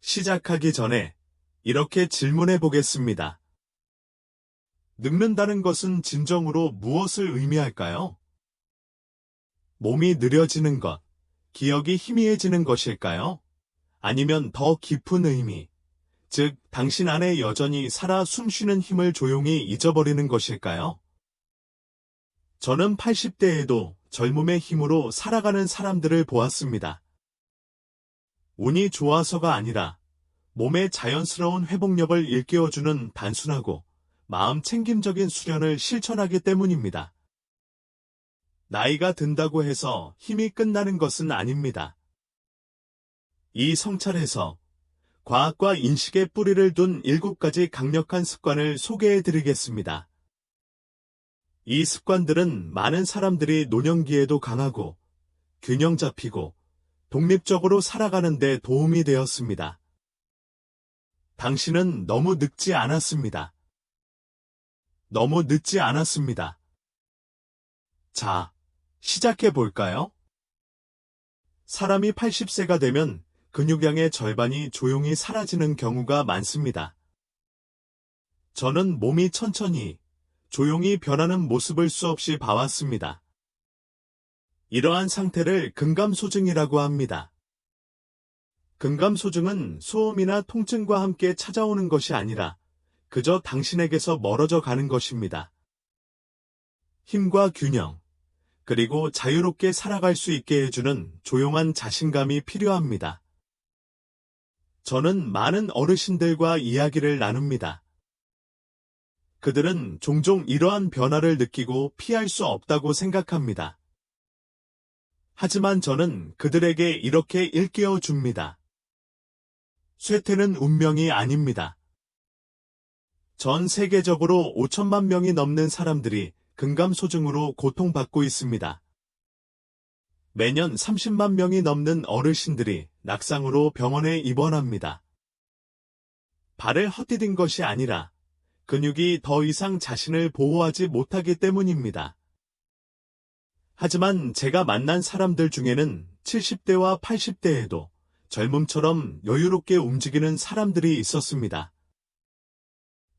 시작하기 전에 이렇게 질문해 보겠습니다. 늙는다는 것은 진정으로 무엇을 의미할까요? 몸이 느려지는 것, 기억이 희미해지는 것일까요? 아니면 더 깊은 의미, 즉 당신 안에 여전히 살아 숨쉬는 힘을 조용히 잊어버리는 것일까요? 저는 80대에도 젊음의 힘으로 살아가는 사람들을 보았습니다. 운이 좋아서가 아니라 몸의 자연스러운 회복력을 일깨워주는 단순하고 마음 챙김적인 수련을 실천하기 때문입니다. 나이가 든다고 해서 힘이 끝나는 것은 아닙니다. 이 성찰에서 과학과 인식의 뿌리를 둔 7가지 강력한 습관을 소개해 드리겠습니다. 이 습관들은 많은 사람들이 노년기에도 강하고 균형 잡히고 독립적으로 살아가는 데 도움이 되었습니다. 당신은 너무 늙지 않았습니다. 너무 늦지 않았습니다. 자, 시작해 볼까요? 사람이 80세가 되면 근육량의 절반이 조용히 사라지는 경우가 많습니다. 저는 몸이 천천히, 조용히 변하는 모습을 수없이 봐왔습니다. 이러한 상태를 근감소증이라고 합니다. 근감소증은 소음이나 통증과 함께 찾아오는 것이 아니라 그저 당신에게서 멀어져 가는 것입니다. 힘과 균형, 그리고 자유롭게 살아갈 수 있게 해주는 조용한 자신감이 필요합니다. 저는 많은 어르신들과 이야기를 나눕니다. 그들은 종종 이러한 변화를 느끼고 피할 수 없다고 생각합니다. 하지만 저는 그들에게 이렇게 일깨워 줍니다. 쇠퇴는 운명이 아닙니다. 전 세계적으로 5천만 명이 넘는 사람들이 근감소증으로 고통받고 있습니다. 매년 30만 명이 넘는 어르신들이 낙상으로 병원에 입원합니다. 발을 헛디딘 것이 아니라 근육이 더 이상 자신을 보호하지 못하기 때문입니다. 하지만 제가 만난 사람들 중에는 70대와 80대에도 젊음처럼 여유롭게 움직이는 사람들이 있었습니다.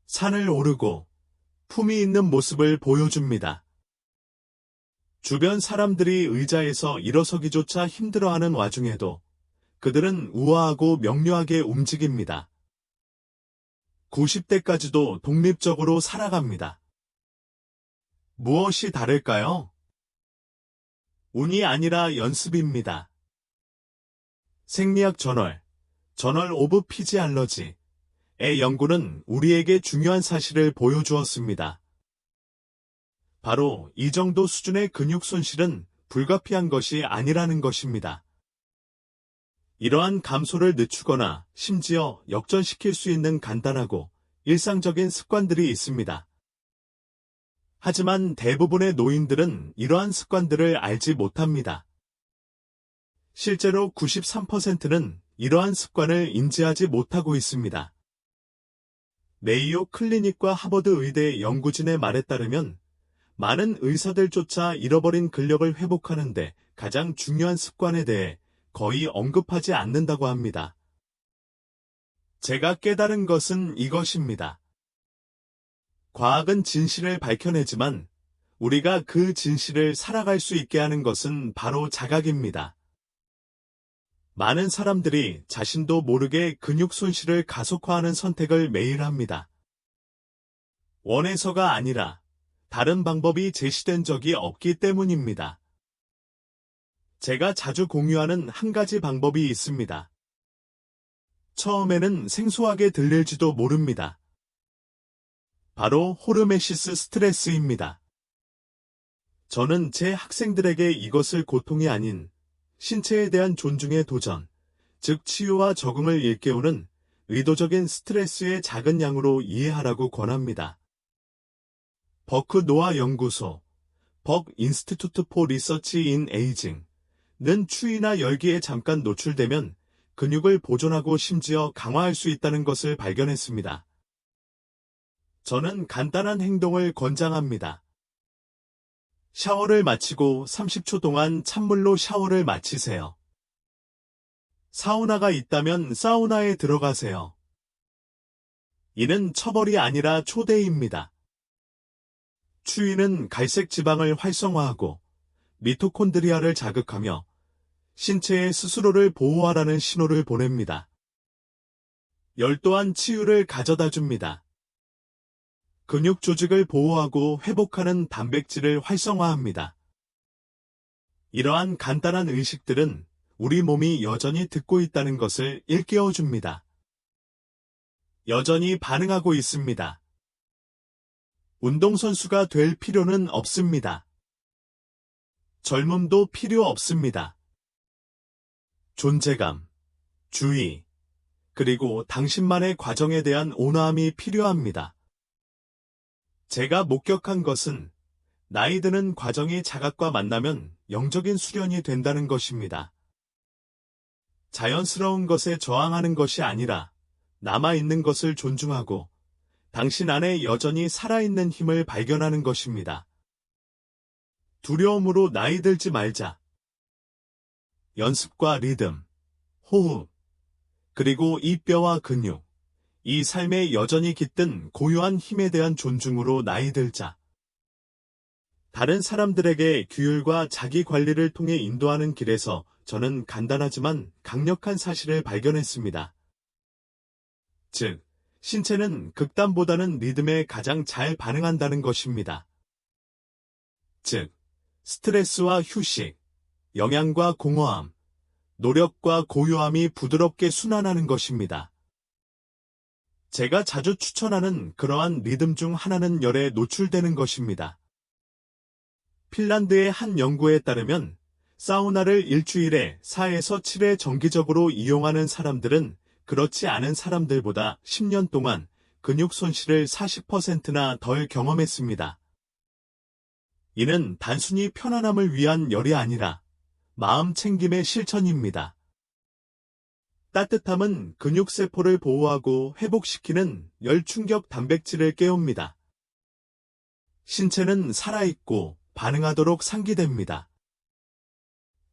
산을 오르고 품이 있는 모습을 보여줍니다. 주변 사람들이 의자에서 일어서기조차 힘들어하는 와중에도 그들은 우아하고 명료하게 움직입니다. 90대까지도 독립적으로 살아갑니다. 무엇이 다를까요? 운이 아니라 연습입니다. 생리학 저널 오브 피지알러지의 연구는 우리에게 중요한 사실을 보여주었습니다. 바로 이 정도 수준의 근육 손실은 불가피한 것이 아니라는 것입니다. 이러한 감소를 늦추거나 심지어 역전시킬 수 있는 간단하고 일상적인 습관들이 있습니다. 하지만 대부분의 노인들은 이러한 습관들을 알지 못합니다. 실제로 93%는 이러한 습관을 인지하지 못하고 있습니다. 메이오 클리닉과 하버드 의대 연구진의 말에 따르면 많은 의사들조차 잃어버린 근력을 회복하는 데 가장 중요한 습관에 대해 거의 언급하지 않는다고 합니다. 제가 깨달은 것은 이것입니다. 과학은 진실을 밝혀내지만 우리가 그 진실을 살아갈 수 있게 하는 것은 바로 자각입니다. 많은 사람들이 자신도 모르게 근육 손실을 가속화하는 선택을 매일 합니다. 원해서가 아니라 다른 방법이 제시된 적이 없기 때문입니다. 제가 자주 공유하는 한 가지 방법이 있습니다. 처음에는 생소하게 들릴지도 모릅니다. 바로 호르메시스 스트레스입니다. 저는 제 학생들에게 이것을 고통이 아닌 신체에 대한 존중의 도전, 즉 치유와 적응을 일깨우는 의도적인 스트레스의 작은 양으로 이해하라고 권합니다. 버크 노아 연구소, 벅 인스티튜트 포 리서치 인 에이징는 추위나 열기에 잠깐 노출되면 근육을 보존하고 심지어 강화할 수 있다는 것을 발견했습니다. 저는 간단한 행동을 권장합니다. 샤워를 마치고 30초 동안 찬물로 샤워를 마치세요. 사우나가 있다면 사우나에 들어가세요. 이는 처벌이 아니라 초대입니다. 추위는 갈색 지방을 활성화하고 미토콘드리아를 자극하며 신체의 스스로를 보호하라는 신호를 보냅니다. 열 또한 치유를 가져다 줍니다. 근육 조직을 보호하고 회복하는 단백질을 활성화합니다. 이러한 간단한 의식들은 우리 몸이 여전히 듣고 있다는 것을 일깨워 줍니다. 여전히 반응하고 있습니다. 운동선수가 될 필요는 없습니다. 젊음도 필요 없습니다. 존재감, 주의, 그리고 당신만의 과정에 대한 온화함이 필요합니다. 제가 목격한 것은 나이 드는 과정이 자각과 만나면 영적인 수련이 된다는 것입니다. 자연스러운 것에 저항하는 것이 아니라 남아있는 것을 존중하고 당신 안에 여전히 살아있는 힘을 발견하는 것입니다. 두려움으로 나이 들지 말자. 연습과 리듬, 호흡, 그리고 이 뼈와 근육, 이 삶에 여전히 깃든 고유한 힘에 대한 존중으로 나이 들자. 다른 사람들에게 규율과 자기 관리를 통해 인도하는 길에서 저는 간단하지만 강력한 사실을 발견했습니다. 즉, 신체는 극단보다는 리듬에 가장 잘 반응한다는 것입니다. 즉, 스트레스와 휴식, 영양과 공허함, 노력과 고요함이 부드럽게 순환하는 것입니다. 제가 자주 추천하는 그러한 리듬 중 하나는 열에 노출되는 것입니다. 핀란드의 한 연구에 따르면 사우나를 일주일에 4에서 7회 정기적으로 이용하는 사람들은 그렇지 않은 사람들보다 10년 동안 근육 손실을 40%나 덜 경험했습니다. 이는 단순히 편안함을 위한 열이 아니라 마음 챙김의 실천입니다. 따뜻함은 근육세포를 보호하고 회복시키는 열 충격 단백질을 깨웁니다. 신체는 살아있고 반응하도록 상기됩니다.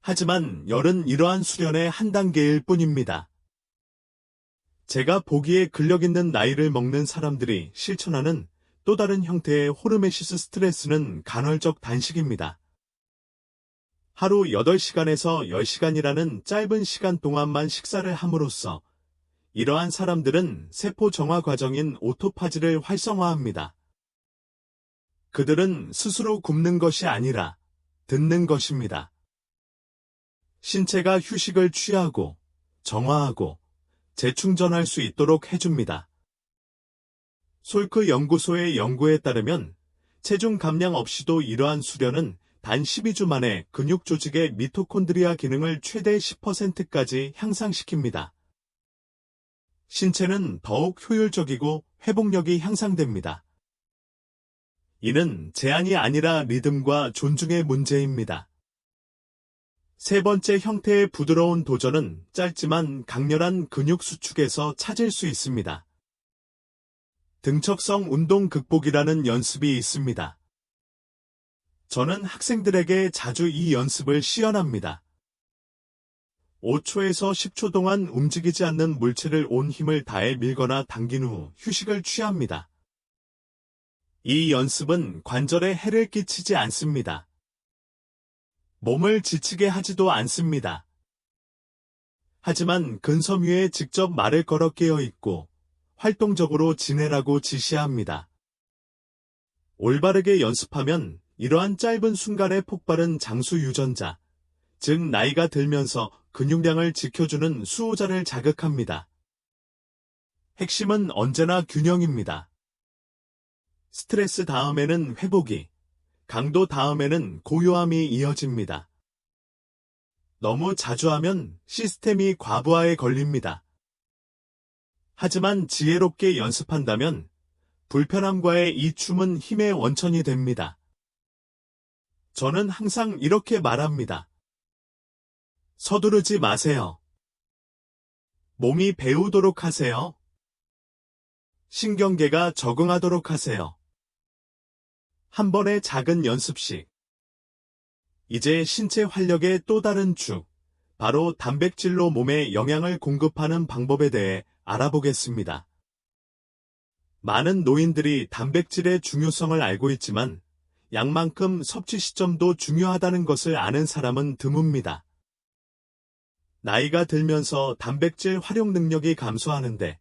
하지만 열은 이러한 수련의 한 단계일 뿐입니다. 제가 보기에 근력 있는 나이를 먹는 사람들이 실천하는 또 다른 형태의 호르메시스 스트레스는 간헐적 단식입니다. 하루 8시간에서 10시간이라는 짧은 시간 동안만 식사를 함으로써 이러한 사람들은 세포 정화 과정인 오토파지를 활성화합니다. 그들은 스스로 굶는 것이 아니라 듣는 것입니다. 신체가 휴식을 취하고 정화하고 재충전할 수 있도록 해줍니다. 솔크 연구소의 연구에 따르면 체중 감량 없이도 이러한 수련은 단 12주 만에 근육 조직의 미토콘드리아 기능을 최대 10%까지 향상시킵니다. 신체는 더욱 효율적이고 회복력이 향상됩니다. 이는 제한이 아니라 리듬과 존중의 문제입니다. 세 번째 형태의 부드러운 도전은 짧지만 강렬한 근육 수축에서 찾을 수 있습니다. 등척성 운동 극복이라는 연습이 있습니다. 저는 학생들에게 자주 이 연습을 시연합니다. 5초에서 10초 동안 움직이지 않는 물체를 온 힘을 다해 밀거나 당긴 후 휴식을 취합니다. 이 연습은 관절에 해를 끼치지 않습니다. 몸을 지치게 하지도 않습니다. 하지만 근섬 위에 직접 말을 걸어 깨어 있고 활동적으로 지내라고 지시합니다. 올바르게 연습하면 이러한 짧은 순간의 폭발은 장수 유전자, 즉 나이가 들면서 근육량을 지켜주는 수호자를 자극합니다. 핵심은 언제나 균형입니다. 스트레스 다음에는 회복이, 강도 다음에는 고요함이 이어집니다. 너무 자주 하면 시스템이 과부하에 걸립니다. 하지만 지혜롭게 연습한다면 불편함과의 이 춤은 힘의 원천이 됩니다. 저는 항상 이렇게 말합니다. 서두르지 마세요. 몸이 배우도록 하세요. 신경계가 적응하도록 하세요. 한 번의 작은 연습씩. 이제 신체 활력의 또 다른 축, 바로 단백질로 몸에 영양을 공급하는 방법에 대해 알아보겠습니다. 많은 노인들이 단백질의 중요성을 알고 있지만 양만큼 섭취 시점도 중요하다는 것을 아는 사람은 드뭅니다. 나이가 들면서 단백질 활용 능력이 감소하는데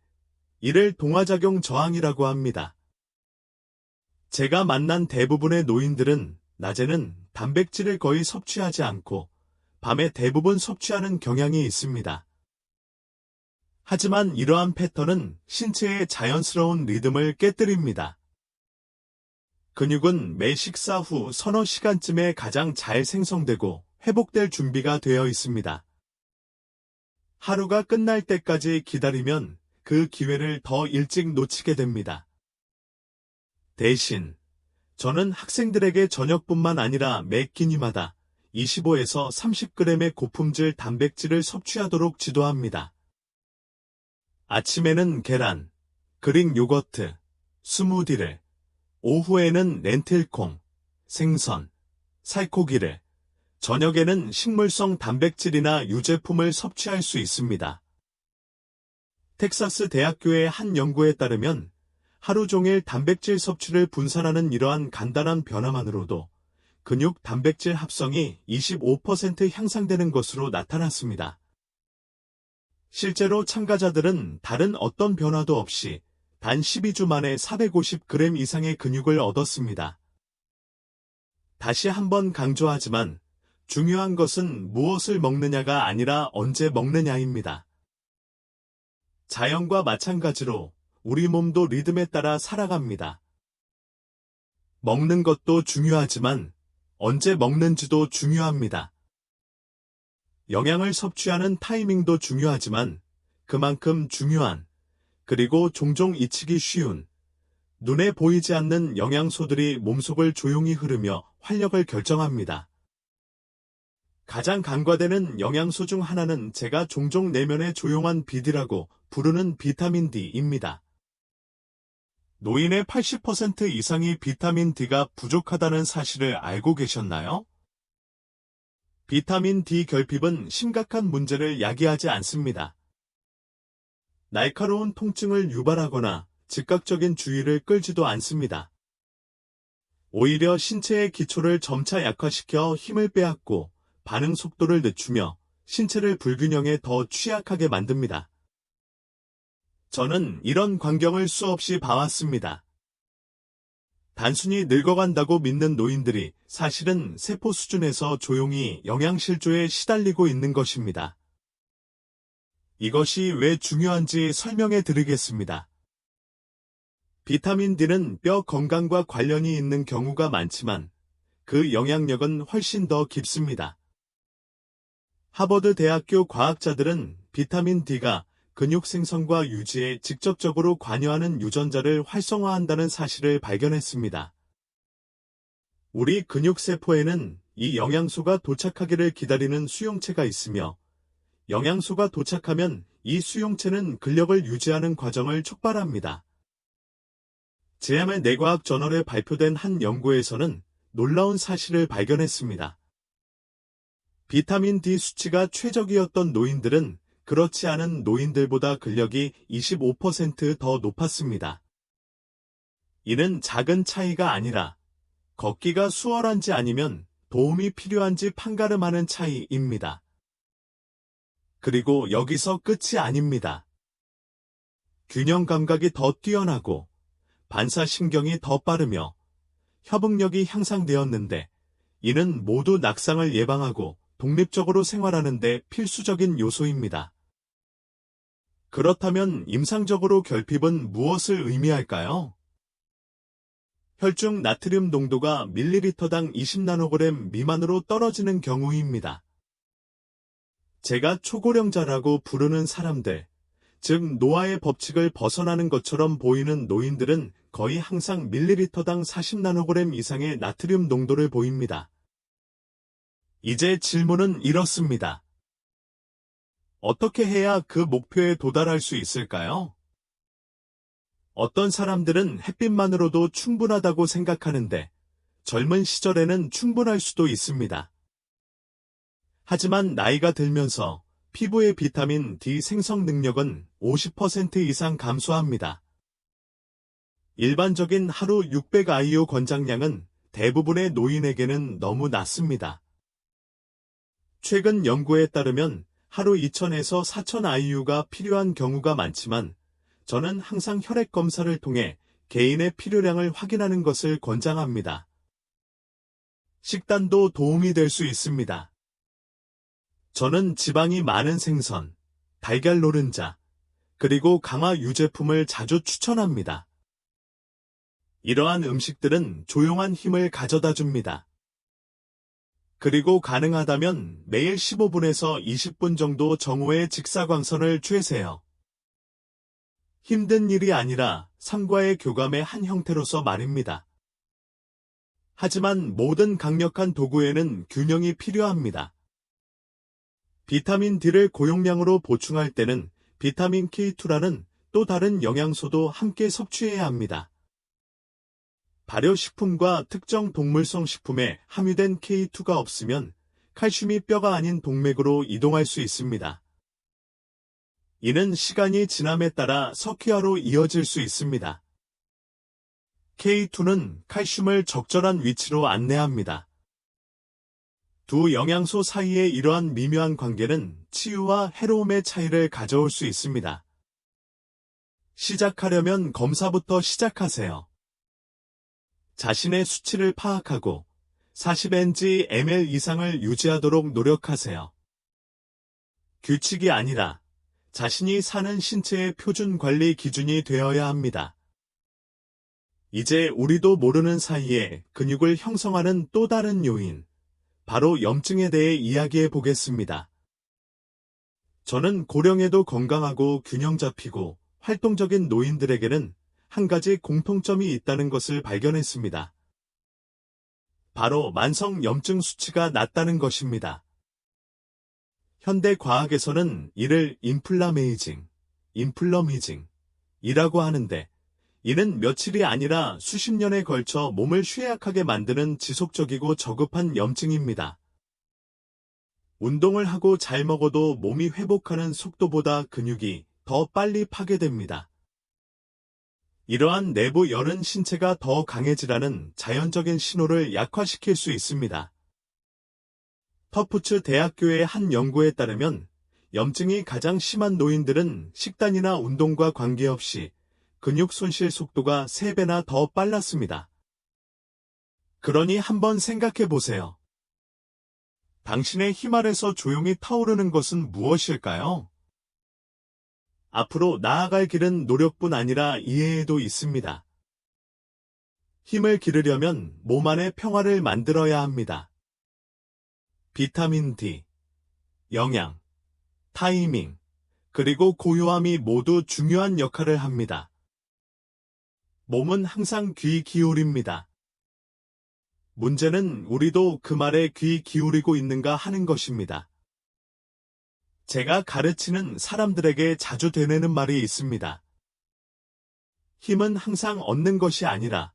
이를 동화작용 저항이라고 합니다. 제가 만난 대부분의 노인들은 낮에는 단백질을 거의 섭취하지 않고 밤에 대부분 섭취하는 경향이 있습니다. 하지만 이러한 패턴은 신체의 자연스러운 리듬을 깨뜨립니다. 근육은 매 식사 후 서너 시간쯤에 가장 잘 생성되고 회복될 준비가 되어 있습니다. 하루가 끝날 때까지 기다리면 그 기회를 더 일찍 놓치게 됩니다. 대신 저는 학생들에게 저녁뿐만 아니라 매 끼니마다 25에서 30g의 고품질 단백질을 섭취하도록 지도합니다. 아침에는 계란, 그릭 요거트, 스무디를, 오후에는 렌틸콩, 생선, 살코기를, 저녁에는 식물성 단백질이나 유제품을 섭취할 수 있습니다. 텍사스 대학교의 한 연구에 따르면 하루 종일 단백질 섭취를 분산하는 이러한 간단한 변화만으로도 근육 단백질 합성이 25% 향상되는 것으로 나타났습니다. 실제로 참가자들은 다른 어떤 변화도 없이 단 12주 만에 450g 이상의 근육을 얻었습니다. 다시 한번 강조하지만 중요한 것은 무엇을 먹느냐가 아니라 언제 먹느냐입니다. 자연과 마찬가지로 우리 몸도 리듬에 따라 살아갑니다. 먹는 것도 중요하지만 언제 먹는지도 중요합니다. 영양을 섭취하는 타이밍도 중요하지만 그만큼 중요한, 그리고 종종 잊히기 쉬운, 눈에 보이지 않는 영양소들이 몸속을 조용히 흐르며 활력을 결정합니다. 가장 간과되는 영양소 중 하나는 제가 종종 내면의 조용한 비디라고 부르는 비타민 D입니다. 노인의 80% 이상이 비타민 D가 부족하다는 사실을 알고 계셨나요? 비타민 D 결핍은 심각한 문제를 야기하지 않습니다. 날카로운 통증을 유발하거나 즉각적인 주의를 끌지도 않습니다. 오히려 신체의 기초를 점차 약화시켜 힘을 빼앗고 반응 속도를 늦추며 신체를 불균형에 더 취약하게 만듭니다. 저는 이런 광경을 수없이 봐왔습니다. 단순히 늙어간다고 믿는 노인들이 사실은 세포 수준에서 조용히 영양실조에 시달리고 있는 것입니다. 이것이 왜 중요한지 설명해 드리겠습니다. 비타민 D는 뼈 건강과 관련이 있는 경우가 많지만 그 영향력은 훨씬 더 깊습니다. 하버드 대학교 과학자들은 비타민 D가 근육 생성과 유지에 직접적으로 관여하는 유전자를 활성화한다는 사실을 발견했습니다. 우리 근육세포에는 이 영양소가 도착하기를 기다리는 수용체가 있으며 영양소가 도착하면 이 수용체는 근력을 유지하는 과정을 촉발합니다. 제암의 뇌과학 저널에 발표된 한 연구에서는 놀라운 사실을 발견했습니다. 비타민 D 수치가 최적이었던 노인들은 그렇지 않은 노인들보다 근력이 25% 더 높았습니다. 이는 작은 차이가 아니라 걷기가 수월한지 아니면 도움이 필요한지 판가름하는 차이입니다. 그리고 여기서 끝이 아닙니다. 균형 감각이 더 뛰어나고 반사신경이 더 빠르며 협응력이 향상되었는데 이는 모두 낙상을 예방하고 독립적으로 생활하는 데 필수적인 요소입니다. 그렇다면 임상적으로 결핍은 무엇을 의미할까요? 혈중 나트륨 농도가 밀리리터당 20나노그램 미만으로 떨어지는 경우입니다. 제가 초고령자라고 부르는 사람들, 즉 노화의 법칙을 벗어나는 것처럼 보이는 노인들은 거의 항상 밀리리터당 40나노그램 이상의 나트륨 농도를 보입니다. 이제 질문은 이렇습니다. 어떻게 해야 그 목표에 도달할 수 있을까요? 어떤 사람들은 햇빛만으로도 충분하다고 생각하는데 젊은 시절에는 충분할 수도 있습니다. 하지만 나이가 들면서 피부의 비타민 D 생성 능력은 50% 이상 감소합니다. 일반적인 하루 600IU 권장량은 대부분의 노인에게는 너무 낮습니다. 최근 연구에 따르면 하루 2000에서 4000IU가 필요한 경우가 많지만 저는 항상 혈액 검사를 통해 개인의 필요량을 확인하는 것을 권장합니다. 식단도 도움이 될 수 있습니다. 저는 지방이 많은 생선, 달걀 노른자, 그리고 강화 유제품을 자주 추천합니다. 이러한 음식들은 조용한 힘을 가져다 줍니다. 그리고 가능하다면 매일 15분에서 20분 정도 정오에 직사광선을 쬐세요. 힘든 일이 아니라 삶과의 교감의 한 형태로서 말입니다. 하지만 모든 강력한 도구에는 균형이 필요합니다. 비타민 D를 고용량으로 보충할 때는 비타민 K2라는 또 다른 영양소도 함께 섭취해야 합니다. 발효식품과 특정 동물성 식품에 함유된 K2가 없으면 칼슘이 뼈가 아닌 동맥으로 이동할 수 있습니다. 이는 시간이 지남에 따라 석회화로 이어질 수 있습니다. K2는 칼슘을 적절한 위치로 안내합니다. 두 영양소 사이의 이러한 미묘한 관계는 치유와 해로움의 차이를 가져올 수 있습니다. 시작하려면 검사부터 시작하세요. 자신의 수치를 파악하고 40mg/ml 이상을 유지하도록 노력하세요. 규칙이 아니라 자신이 사는 신체의 표준 관리 기준이 되어야 합니다. 이제 우리도 모르는 사이에 근육을 형성하는 또 다른 요인, 바로 염증에 대해 이야기해 보겠습니다. 저는 고령에도 건강하고 균형 잡히고 활동적인 노인들에게는 한 가지 공통점이 있다는 것을 발견했습니다. 바로 만성 염증 수치가 낮다는 것입니다. 현대 과학에서는 이를 인플러미징이라고 하는데, 이는 며칠이 아니라 수십 년에 걸쳐 몸을 쇠약하게 만드는 지속적이고 저급한 염증입니다. 운동을 하고 잘 먹어도 몸이 회복하는 속도보다 근육이 더 빨리 파괴됩니다. 이러한 내부 열은 신체가 더 강해지라는 자연적인 신호를 약화시킬 수 있습니다. 터프츠 대학교의 한 연구에 따르면 염증이 가장 심한 노인들은 식단이나 운동과 관계없이 근육 손실 속도가 3배나 더 빨랐습니다. 그러니 한번 생각해 보세요. 당신의 힘 아래서 조용히 타오르는 것은 무엇일까요? 앞으로 나아갈 길은 노력뿐 아니라 이해에도 있습니다. 힘을 기르려면 몸 안에 평화를 만들어야 합니다. 비타민 D, 영양, 타이밍, 그리고 고요함이 모두 중요한 역할을 합니다. 몸은 항상 귀 기울입니다. 문제는 우리도 그 말에 귀 기울이고 있는가 하는 것입니다. 제가 가르치는 사람들에게 자주 되뇌는 말이 있습니다. 힘은 항상 얻는 것이 아니라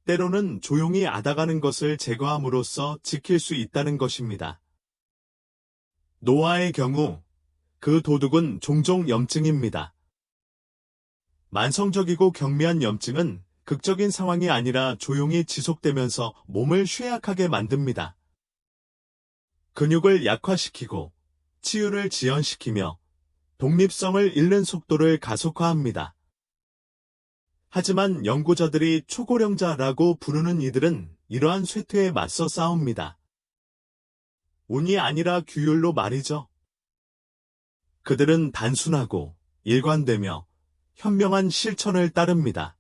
때로는 조용히 앗아가는 것을 제거함으로써 지킬 수 있다는 것입니다. 노아의 경우 그 도둑은 종종 염증입니다. 만성적이고 경미한 염증은 극적인 상황이 아니라 조용히 지속되면서 몸을 쇠약하게 만듭니다. 근육을 약화시키고 치유를 지연시키며 독립성을 잃는 속도를 가속화합니다. 하지만 연구자들이 초고령자라고 부르는 이들은 이러한 쇠퇴에 맞서 싸웁니다. 운이 아니라 규율로 말이죠. 그들은 단순하고 일관되며 현명한 실천을 따릅니다.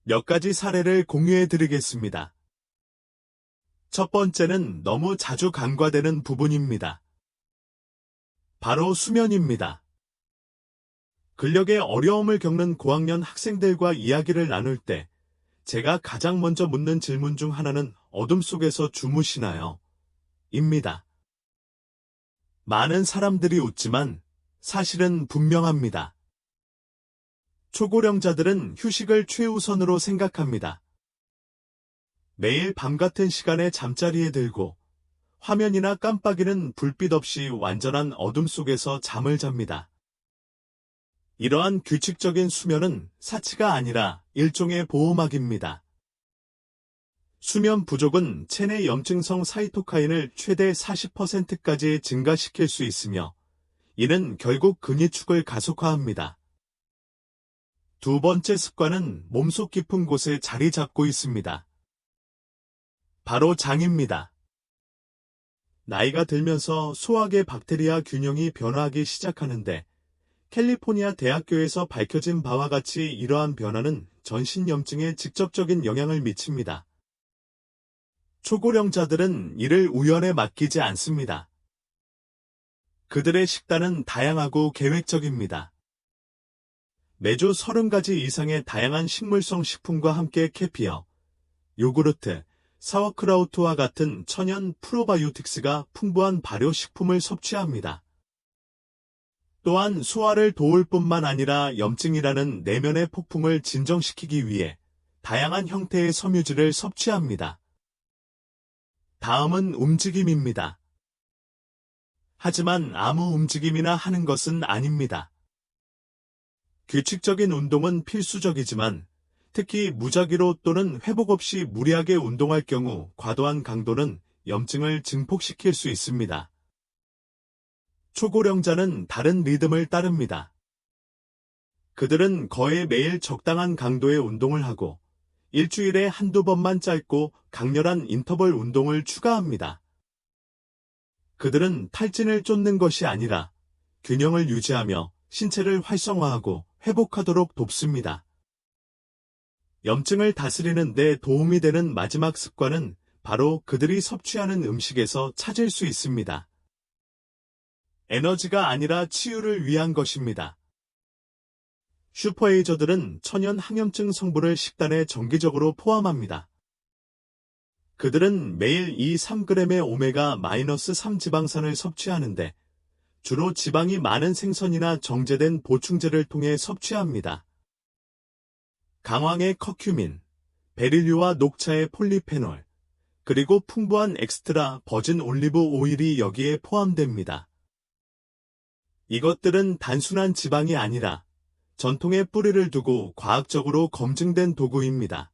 몇 가지 사례를 공유해 드리겠습니다. 첫 번째는 너무 자주 간과되는 부분입니다. 바로 수면입니다. 근력에 어려움을 겪는 고학년 학생들과 이야기를 나눌 때 제가 가장 먼저 묻는 질문 중 하나는 어둠 속에서 주무시나요? 입니다. 많은 사람들이 웃지만 사실은 분명합니다. 초고령자들은 휴식을 최우선으로 생각합니다. 매일 밤 같은 시간에 잠자리에 들고 화면이나 깜빡이는 불빛 없이 완전한 어둠 속에서 잠을 잡니다. 이러한 규칙적인 수면은 사치가 아니라 일종의 보호막입니다. 수면 부족은 체내 염증성 사이토카인을 최대 40%까지 증가시킬 수 있으며 이는 결국 근위축을 가속화합니다. 두 번째 습관은 몸속 깊은 곳에 자리 잡고 있습니다. 바로 장입니다. 나이가 들면서 소화계 박테리아 균형이 변화하기 시작하는데 캘리포니아 대학교에서 밝혀진 바와 같이 이러한 변화는 전신염증에 직접적인 영향을 미칩니다. 초고령자들은 이를 우연에 맡기지 않습니다. 그들의 식단은 다양하고 계획적입니다. 매주 30가지 이상의 다양한 식물성 식품과 함께 캐피어, 요구르트, 사워크라우트와 같은 천연 프로바이오틱스가 풍부한 발효식품을 섭취합니다. 또한 소화를 도울 뿐만 아니라 염증이라는 내면의 폭풍을 진정시키기 위해 다양한 형태의 섬유질을 섭취합니다. 다음은 움직임입니다. 하지만 아무 움직임이나 하는 것은 아닙니다. 규칙적인 운동은 필수적이지만 특히 무작위로 또는 회복 없이 무리하게 운동할 경우 과도한 강도는 염증을 증폭시킬 수 있습니다. 초고령자는 다른 리듬을 따릅니다. 그들은 거의 매일 적당한 강도의 운동을 하고 일주일에 한두 번만 짧고 강렬한 인터벌 운동을 추가합니다. 그들은 탈진을 쫓는 것이 아니라 균형을 유지하며 신체를 활성화하고 회복하도록 돕습니다. 염증을 다스리는 데 도움이 되는 마지막 습관은 바로 그들이 섭취하는 음식에서 찾을 수 있습니다. 에너지가 아니라 치유를 위한 것입니다. 슈퍼에이저들은 천연 항염증 성분을 식단에 정기적으로 포함합니다. 그들은 매일 2-3g의 오메가-3 지방산을 섭취하는데 주로 지방이 많은 생선이나 정제된 보충제를 통해 섭취합니다. 강황의 커큐민, 베릴류와 녹차의 폴리페놀, 그리고 풍부한 엑스트라 버진 올리브 오일이 여기에 포함됩니다. 이것들은 단순한 지방이 아니라 전통의 뿌리를 두고 과학적으로 검증된 도구입니다.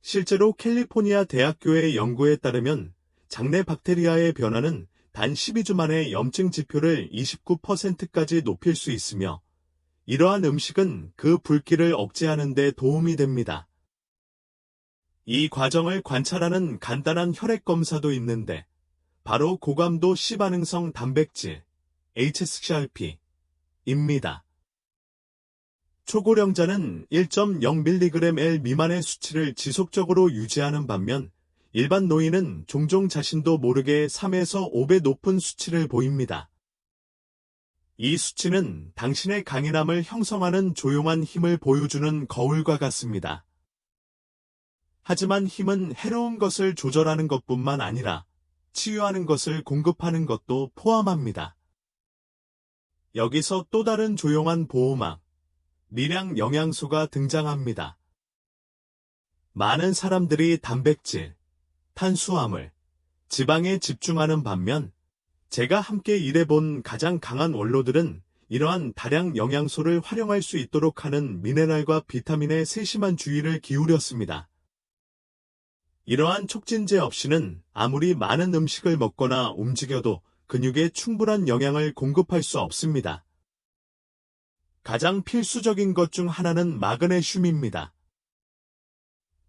실제로 캘리포니아 대학교의 연구에 따르면 장내 박테리아의 변화는 단 12주 만에 염증 지표를 29%까지 높일 수 있으며 이러한 음식은 그 불길을 억제하는 데 도움이 됩니다. 이 과정을 관찰하는 간단한 혈액 검사도 있는데 바로 고감도 C반응성 단백질, HSCRP입니다. 초고령자는 1.0mg/L 미만의 수치를 지속적으로 유지하는 반면 일반 노인은 종종 자신도 모르게 3에서 5배 높은 수치를 보입니다. 이 수치는 당신의 강인함을 형성하는 조용한 힘을 보여주는 거울과 같습니다. 하지만 힘은 해로운 것을 조절하는 것뿐만 아니라 치유하는 것을 공급하는 것도 포함합니다. 여기서 또 다른 조용한 보호막, 미량 영양소가 등장합니다. 많은 사람들이 단백질, 탄수화물, 지방에 집중하는 반면 제가 함께 일해본 가장 강한 원로들은 이러한 다량 영양소를 활용할 수 있도록 하는 미네랄과 비타민에 세심한 주의를 기울였습니다. 이러한 촉진제 없이는 아무리 많은 음식을 먹거나 움직여도 근육에 충분한 영양을 공급할 수 없습니다. 가장 필수적인 것 중 하나는 마그네슘입니다.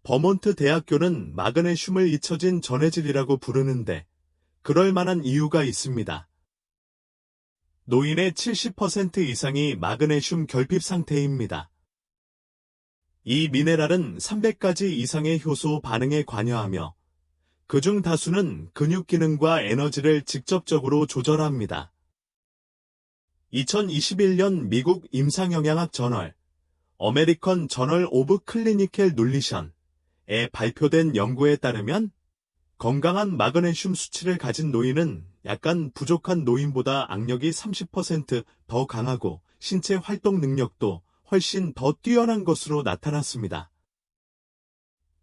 버몬트 대학교는 마그네슘을 잊혀진 전해질이라고 부르는데 그럴 만한 이유가 있습니다. 노인의 70% 이상이 마그네슘 결핍 상태입니다. 이 미네랄은 300가지 이상의 효소 반응에 관여하며 그중 다수는 근육 기능과 에너지를 직접적으로 조절합니다. 2021년 미국 임상영양학 저널 어메리컨 저널 오브 클리니컬 눌리션에 발표된 연구에 따르면 건강한 마그네슘 수치를 가진 노인은 약간 부족한 노인보다 악력이 30% 더 강하고 신체 활동 능력도 훨씬 더 뛰어난 것으로 나타났습니다.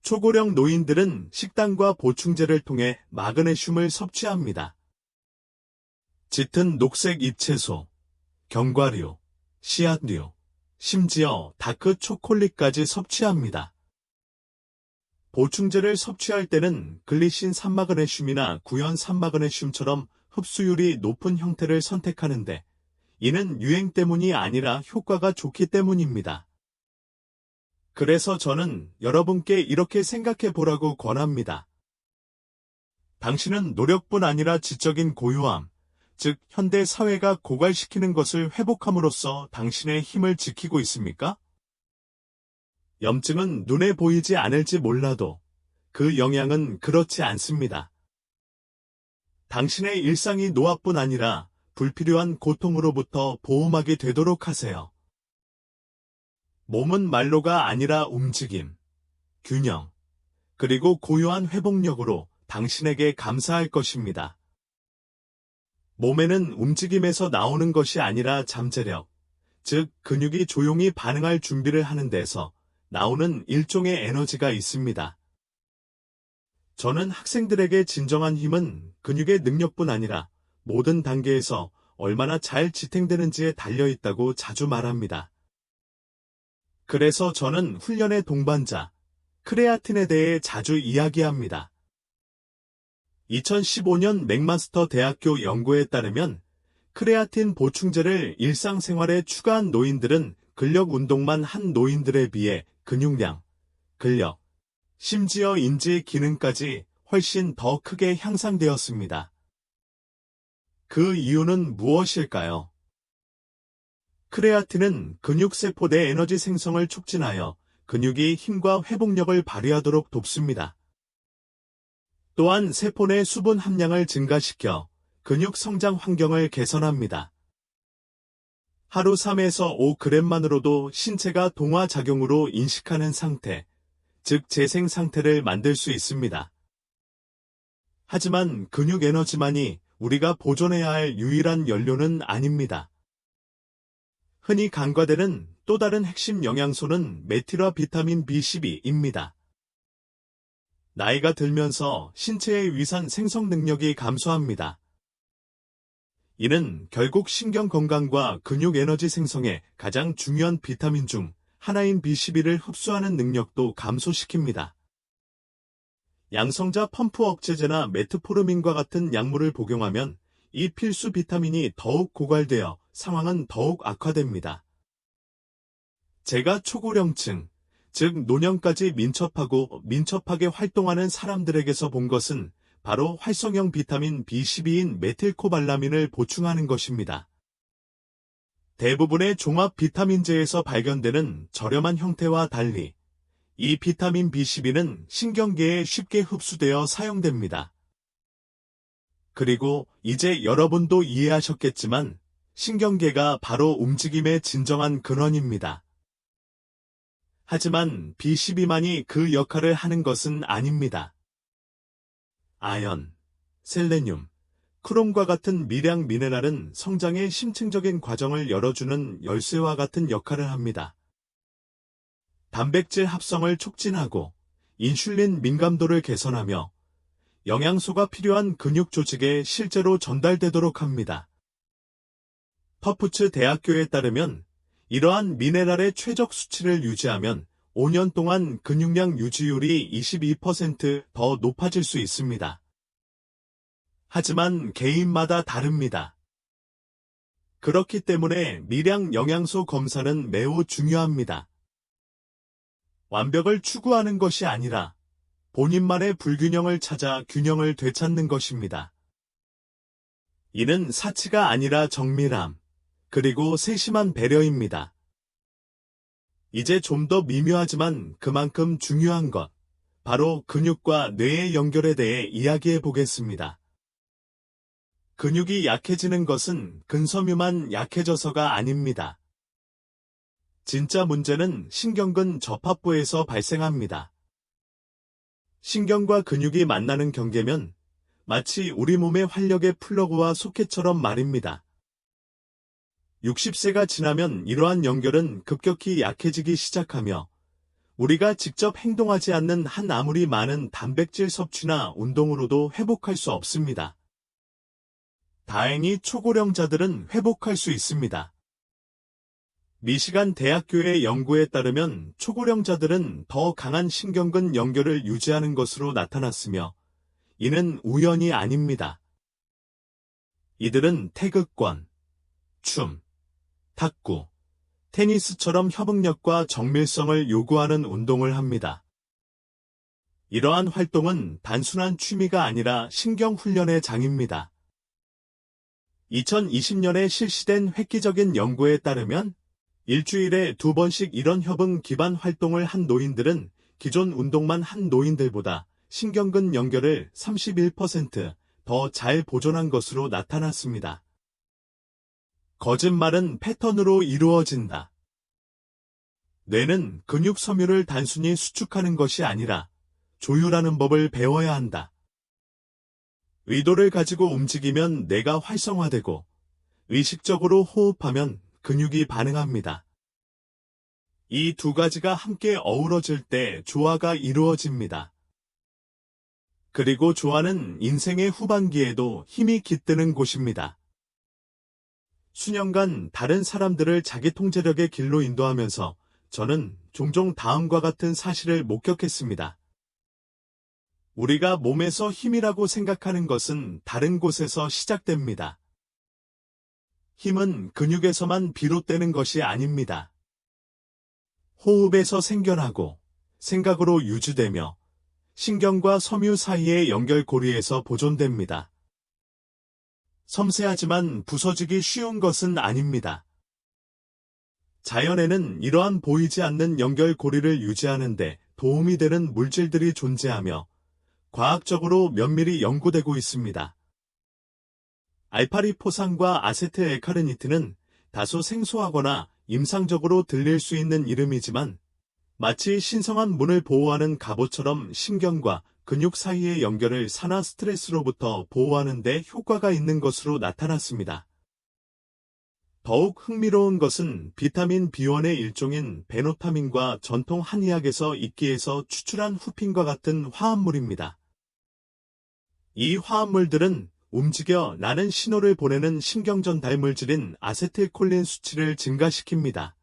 초고령 노인들은 식단과 보충제를 통해 마그네슘을 섭취합니다. 짙은 녹색 잎채소, 견과류, 씨앗류, 심지어 다크 초콜릿까지 섭취합니다. 보충제를 섭취할 때는 글리신 3마그네슘이나 구연 3마그네슘처럼 흡수율이 높은 형태를 선택하는데, 이는 유행 때문이 아니라 효과가 좋기 때문입니다. 그래서 저는 여러분께 이렇게 생각해 보라고 권합니다. 당신은 노력뿐 아니라 지적인 고요함, 즉 현대 사회가 고갈시키는 것을 회복함으로써 당신의 힘을 지키고 있습니까? 염증은 눈에 보이지 않을지 몰라도 그 영향은 그렇지 않습니다. 당신의 일상이 노화뿐 아니라 불필요한 고통으로부터 보호막이 되도록 하세요. 몸은 말로가 아니라 움직임, 균형, 그리고 고요한 회복력으로 당신에게 감사할 것입니다. 몸에는 움직임에서 나오는 것이 아니라 잠재력, 즉 근육이 조용히 반응할 준비를 하는 데서 나오는 일종의 에너지가 있습니다. 저는 학생들에게 진정한 힘은 근육의 능력뿐 아니라 모든 단계에서 얼마나 잘 지탱되는지에 달려있다고 자주 말합니다. 그래서 저는 훈련의 동반자, 크레아틴에 대해 자주 이야기합니다. 2015년 맥마스터 대학교 연구에 따르면 크레아틴 보충제를 일상생활에 추가한 노인들은 근력 운동만 한 노인들에 비해 근육량, 근력, 심지어 인지 기능까지 훨씬 더 크게 향상되었습니다. 그 이유는 무엇일까요? 크레아틴은 근육세포 내 에너지 생성을 촉진하여 근육이 힘과 회복력을 발휘하도록 돕습니다. 또한 세포 내 수분 함량을 증가시켜 근육 성장 환경을 개선합니다. 하루 3에서 5g만으로도 신체가 동화작용으로 인식하는 상태, 즉 재생 상태를 만들 수 있습니다. 하지만 근육 에너지만이 우리가 보존해야 할 유일한 연료는 아닙니다. 흔히 간과되는 또 다른 핵심 영양소는 메틸화 비타민 B12입니다. 나이가 들면서 신체의 위산 생성 능력이 감소합니다. 이는 결국 신경 건강과 근육 에너지 생성에 가장 중요한 비타민 중 하나인 B12를 흡수하는 능력도 감소시킵니다. 양성자 펌프 억제제나 메트포르민과 같은 약물을 복용하면 이 필수 비타민이 더욱 고갈되어 상황은 더욱 악화됩니다. 제가 초고령층, 즉 노년까지 민첩하게 활동하는 사람들에게서 본 것은 바로 활성형 비타민 B12인 메틸코발라민을 보충하는 것입니다. 대부분의 종합 비타민제에서 발견되는 저렴한 형태와 달리 이 비타민 B12는 신경계에 쉽게 흡수되어 사용됩니다. 그리고 이제 여러분도 이해하셨겠지만 신경계가 바로 움직임의 진정한 근원입니다. 하지만 B12만이 그 역할을 하는 것은 아닙니다. 아연, 셀레늄, 크롬과 같은 미량 미네랄은 성장의 심층적인 과정을 열어주는 열쇠와 같은 역할을 합니다. 단백질 합성을 촉진하고 인슐린 민감도를 개선하며 영양소가 필요한 근육 조직에 실제로 전달되도록 합니다. 터프츠 대학교에 따르면 이러한 미네랄의 최적 수치를 유지하면 5년 동안 근육량 유지율이 22% 더 높아질 수 있습니다. 하지만 개인마다 다릅니다. 그렇기 때문에 미량 영양소 검사는 매우 중요합니다. 완벽을 추구하는 것이 아니라 본인만의 불균형을 찾아 균형을 되찾는 것입니다. 이는 사치가 아니라 정밀함, 그리고 세심한 배려입니다. 이제 좀 더 미묘하지만 그만큼 중요한 것, 바로 근육과 뇌의 연결에 대해 이야기해 보겠습니다. 근육이 약해지는 것은 근섬유만 약해져서가 아닙니다. 진짜 문제는 신경근 접합부에서 발생합니다. 신경과 근육이 만나는 경계면 마치 우리 몸의 활력의 플러그와 소켓처럼 말입니다. 60세가 지나면 이러한 연결은 급격히 약해지기 시작하며 우리가 직접 행동하지 않는 한 아무리 많은 단백질 섭취나 운동으로도 회복할 수 없습니다. 다행히 초고령자들은 회복할 수 있습니다. 미시간 대학교의 연구에 따르면 초고령자들은 더 강한 신경근 연결을 유지하는 것으로 나타났으며, 이는 우연이 아닙니다. 이들은 태극권, 춤, 탁구, 테니스처럼 협응력과 정밀성을 요구하는 운동을 합니다. 이러한 활동은 단순한 취미가 아니라 신경훈련의 장입니다. 2020년에 실시된 획기적인 연구에 따르면 일주일에 2번씩 이런 협응 기반 활동을 한 노인들은 기존 운동만 한 노인들보다 신경근 연결을 31% 더 잘 보존한 것으로 나타났습니다. 거짓말은 패턴으로 이루어진다. 뇌는 근육 섬유를 단순히 수축하는 것이 아니라 조율하는 법을 배워야 한다. 의도를 가지고 움직이면 뇌가 활성화되고 의식적으로 호흡하면 근육이 반응합니다. 이 두 가지가 함께 어우러질 때 조화가 이루어집니다. 그리고 조화는 인생의 후반기에도 힘이 깃드는 곳입니다. 수년간 다른 사람들을 자기 통제력의 길로 인도하면서 저는 종종 다음과 같은 사실을 목격했습니다. 우리가 몸에서 힘이라고 생각하는 것은 다른 곳에서 시작됩니다. 힘은 근육에서만 비롯되는 것이 아닙니다. 호흡에서 생겨나고 생각으로 유지되며 신경과 섬유 사이의 연결고리에서 보존됩니다. 섬세하지만 부서지기 쉬운 것은 아닙니다. 자연에는 이러한 보이지 않는 연결고리를 유지하는데 도움이 되는 물질들이 존재하며 과학적으로 면밀히 연구되고 있습니다. 알파리포산과 아세트엘카르니트는 다소 생소하거나 임상적으로 들릴 수 있는 이름이지만 마치 신성한 문을 보호하는 갑옷처럼 신경과 근육 사이의 연결을 산화 스트레스로부터 보호하는 데 효과가 있는 것으로 나타났습니다. 더욱 흥미로운 것은 비타민 B1의 일종인 베노타민과 전통 한의학에서 이끼에서 추출한 후핀과 같은 화합물입니다. 이 화합물들은 움직여 나는 신호를 보내는 신경전달 물질인 아세틸콜린 수치를 증가시킵니다.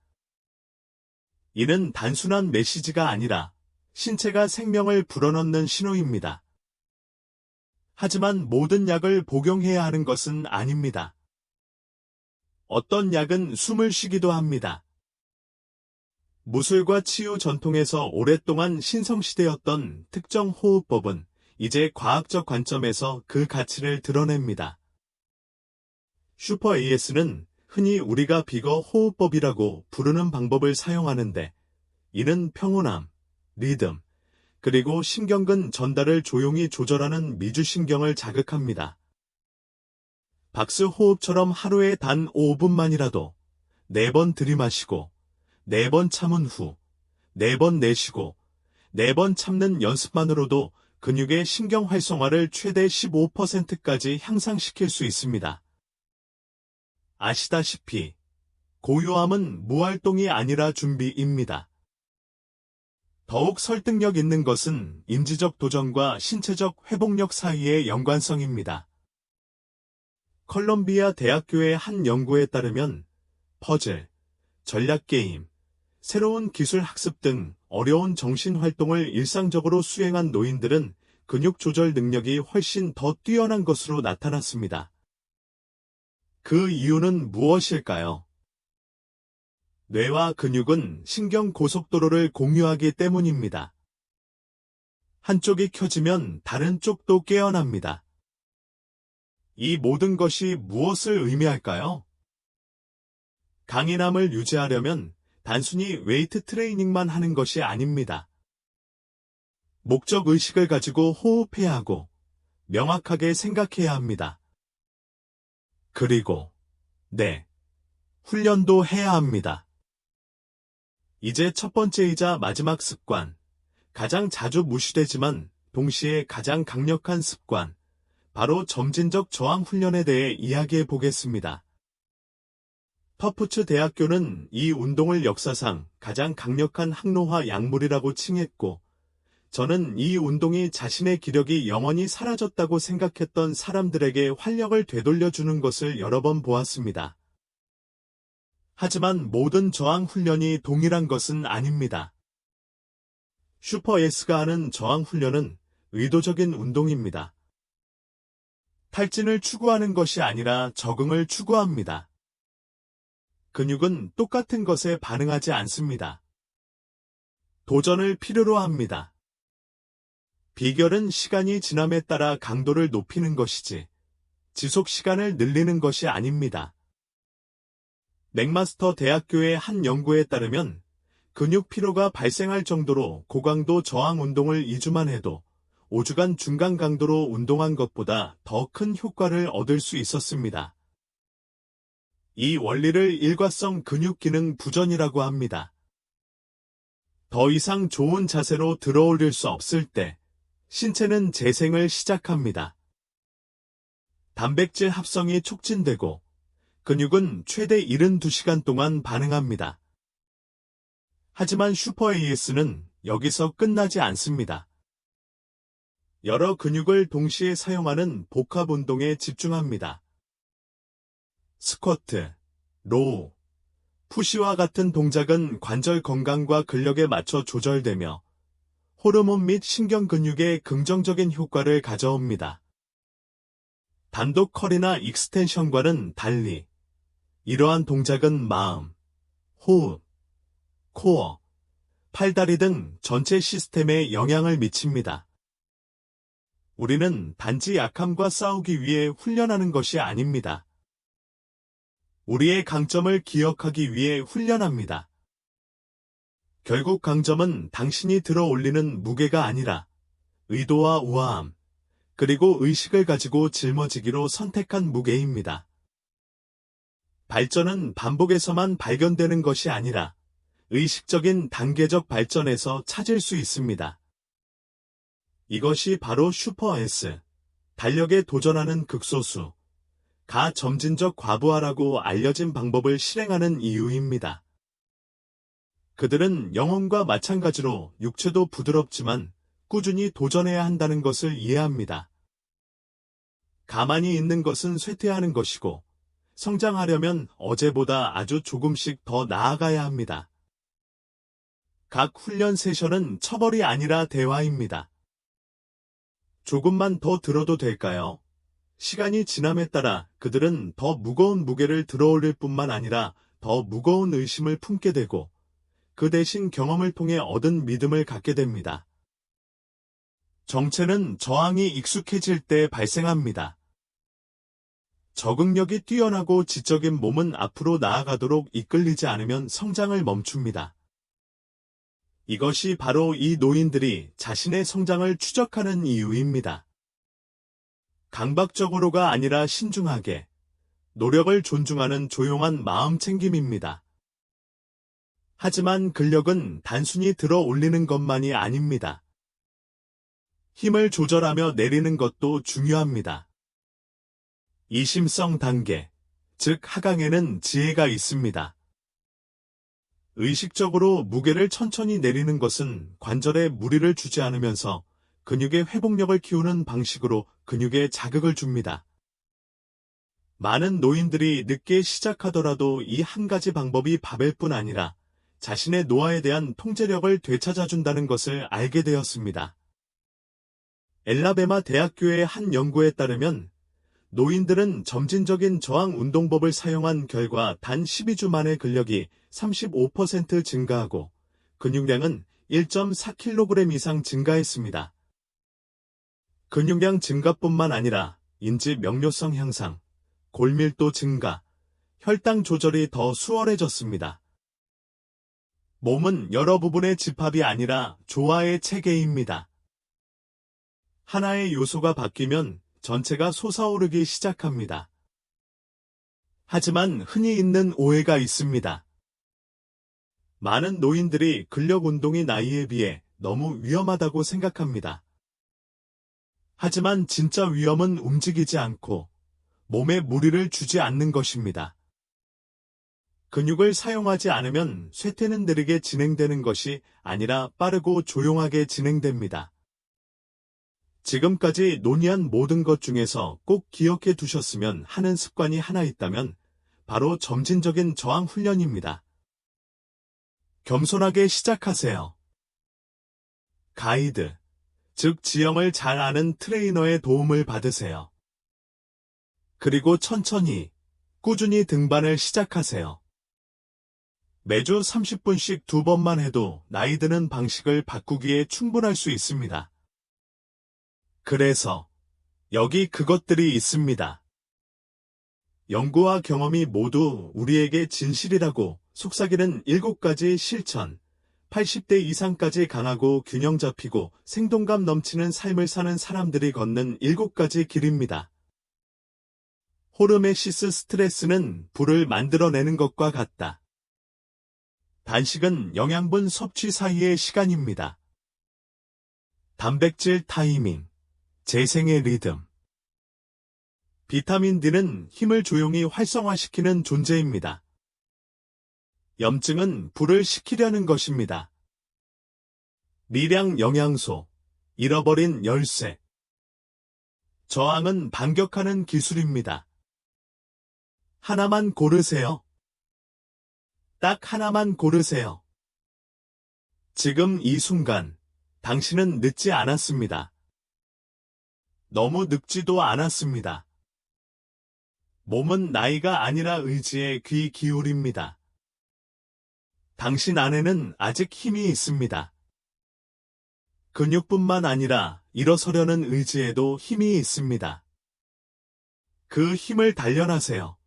이는 단순한 메시지가 아니라 신체가 생명을 불어넣는 신호입니다. 하지만 모든 약을 복용해야 하는 것은 아닙니다. 어떤 약은 숨을 쉬기도 합니다. 무술과 치유 전통에서 오랫동안 신성시대였던 특정 호흡법은 이제 과학적 관점에서 그 가치를 드러냅니다. 슈퍼 AS는 흔히 우리가 비거 호흡법이라고 부르는 방법을 사용하는데, 이는 평온함, 리듬, 그리고 신경근 전달을 조용히 조절하는 미주신경을 자극합니다. 박스 호흡처럼 하루에 단 5분만이라도 4번 들이마시고 4번 참은 후 4번 내쉬고 4번 참는 연습만으로도 근육의 신경 활성화를 최대 15%까지 향상시킬 수 있습니다. 아시다시피 고요함은 무활동이 아니라 준비입니다. 더욱 설득력 있는 것은 인지적 도전과 신체적 회복력 사이의 연관성입니다. 컬럼비아 대학교의 한 연구에 따르면 퍼즐, 전략게임, 새로운 기술 학습 등 어려운 정신활동을 일상적으로 수행한 노인들은 근육 조절 능력이 훨씬 더 뛰어난 것으로 나타났습니다. 그 이유는 무엇일까요? 뇌와 근육은 신경 고속도로를 공유하기 때문입니다. 한쪽이 켜지면 다른 쪽도 깨어납니다. 이 모든 것이 무엇을 의미할까요? 강인함을 유지하려면 단순히 웨이트 트레이닝만 하는 것이 아닙니다. 목적의식을 가지고 호흡해야 하고 명확하게 생각해야 합니다. 그리고 훈련도 해야 합니다. 이제 첫 번째이자 마지막 습관, 가장 자주 무시되지만 동시에 가장 강력한 습관, 바로 점진적 저항 훈련에 대해 이야기해 보겠습니다. 터프츠 대학교는 이 운동을 역사상 가장 강력한 항노화 약물이라고 칭했고, 저는 이 운동이 자신의 기력이 영원히 사라졌다고 생각했던 사람들에게 활력을 되돌려주는 것을 여러 번 보았습니다. 하지만 모든 저항 훈련이 동일한 것은 아닙니다. 슈퍼 S가 하는 저항 훈련은 의도적인 운동입니다. 탈진을 추구하는 것이 아니라 적응을 추구합니다. 근육은 똑같은 것에 반응하지 않습니다. 도전을 필요로 합니다. 비결은 시간이 지남에 따라 강도를 높이는 것이지 지속 시간을 늘리는 것이 아닙니다. 맥마스터 대학교의 한 연구에 따르면 근육 피로가 발생할 정도로 고강도 저항 운동을 2주만 해도 5주간 중간 강도로 운동한 것보다 더 큰 효과를 얻을 수 있었습니다. 이 원리를 일과성 근육 기능 부전이라고 합니다. 더 이상 좋은 자세로 들어올릴 수 없을 때 신체는 재생을 시작합니다. 단백질 합성이 촉진되고 근육은 최대 72시간 동안 반응합니다. 하지만 슈퍼 AS는 여기서 끝나지 않습니다. 여러 근육을 동시에 사용하는 복합 운동에 집중합니다. 스쿼트, 로우, 푸시와 같은 동작은 관절 건강과 근력에 맞춰 조절되며 호르몬 및 신경 근육에 긍정적인 효과를 가져옵니다. 단독 컬이나 익스텐션과는 달리 이러한 동작은 마음, 호흡, 코어, 팔다리 등 전체 시스템에 영향을 미칩니다. 우리는 단지 약함과 싸우기 위해 훈련하는 것이 아닙니다. 우리의 강점을 기억하기 위해 훈련합니다. 결국 강점은 당신이 들어 올리는 무게가 아니라 의도와 우아함, 그리고 의식을 가지고 짊어지기로 선택한 무게입니다. 발전은 반복에서만 발견되는 것이 아니라 의식적인 단계적 발전에서 찾을 수 있습니다. 이것이 바로 슈퍼 S, 달력에 도전하는 극소수, 가점진적 과부하라고 알려진 방법을 실행하는 이유입니다. 그들은 영혼과 마찬가지로 육체도 부드럽지만 꾸준히 도전해야 한다는 것을 이해합니다. 가만히 있는 것은 쇠퇴하는 것이고 성장하려면 어제보다 아주 조금씩 더 나아가야 합니다. 각 훈련 세션은 처벌이 아니라 대화입니다. 조금만 더 들어도 될까요? 시간이 지남에 따라 그들은 더 무거운 무게를 들어올릴 뿐만 아니라 더 무거운 의심을 품게 되고 그 대신 경험을 통해 얻은 믿음을 갖게 됩니다. 정체는 저항이 익숙해질 때 발생합니다. 적응력이 뛰어나고 지적인 몸은 앞으로 나아가도록 이끌리지 않으면 성장을 멈춥니다. 이것이 바로 이 노인들이 자신의 성장을 추적하는 이유입니다. 강박적으로가 아니라 신중하게, 노력을 존중하는 조용한 마음챙김입니다. 하지만 근력은 단순히 들어 올리는 것만이 아닙니다. 힘을 조절하며 내리는 것도 중요합니다. 이심성 단계, 즉 하강에는 지혜가 있습니다. 의식적으로 무게를 천천히 내리는 것은 관절에 무리를 주지 않으면서 근육의 회복력을 키우는 방식으로 근육에 자극을 줍니다. 많은 노인들이 늦게 시작하더라도 이 한 가지 방법이 밥일 뿐 아니라 자신의 노화에 대한 통제력을 되찾아준다는 것을 알게 되었습니다. 엘라베마 대학교의 한 연구에 따르면 노인들은 점진적인 저항 운동법을 사용한 결과 단 12주 만에 근력이 35% 증가하고 근육량은 1.4kg 이상 증가했습니다. 근육량 증가뿐만 아니라 인지 명료성 향상, 골밀도 증가, 혈당 조절이 더 수월해졌습니다. 몸은 여러 부분의 집합이 아니라 조화의 체계입니다. 하나의 요소가 바뀌면 전체가 솟아오르기 시작합니다. 하지만 흔히 있는 오해가 있습니다. 많은 노인들이 근력 운동이 나이에 비해 너무 위험하다고 생각합니다. 하지만 진짜 위험은 움직이지 않고 몸에 무리를 주지 않는 것입니다. 근육을 사용하지 않으면 쇠퇴는 느리게 진행되는 것이 아니라 빠르고 조용하게 진행됩니다. 지금까지 논의한 모든 것 중에서 꼭 기억해 두셨으면 하는 습관이 하나 있다면 바로 점진적인 저항 훈련입니다. 겸손하게 시작하세요. 가이드, 즉 지형을 잘 아는 트레이너의 도움을 받으세요. 그리고 천천히, 꾸준히 등반을 시작하세요. 매주 30분씩 2번만 해도 나이 드는 방식을 바꾸기에 충분할 수 있습니다. 그래서 여기 그것들이 있습니다. 연구와 경험이 모두 우리에게 진실이라고 속삭이는 7가지 실천, 80대 이상까지 강하고 균형 잡히고 생동감 넘치는 삶을 사는 사람들이 걷는 7가지 길입니다. 호르메시스 스트레스는 불을 만들어내는 것과 같다. 단식은 영양분 섭취 사이의 시간입니다. 단백질 타이밍, 재생의 리듬. 비타민 D는 힘을 조용히 활성화시키는 존재입니다. 염증은 불을 식히려는 것입니다. 미량 영양소, 잃어버린 열쇠. 저항은 반격하는 기술입니다. 하나만 고르세요. 딱 하나만 고르세요. 지금 이 순간, 당신은 늦지 않았습니다. 너무 늙지도 않았습니다. 몸은 나이가 아니라 의지에 귀 기울입니다. 당신 안에는 아직 힘이 있습니다. 근육뿐만 아니라 일어서려는 의지에도 힘이 있습니다. 그 힘을 단련하세요.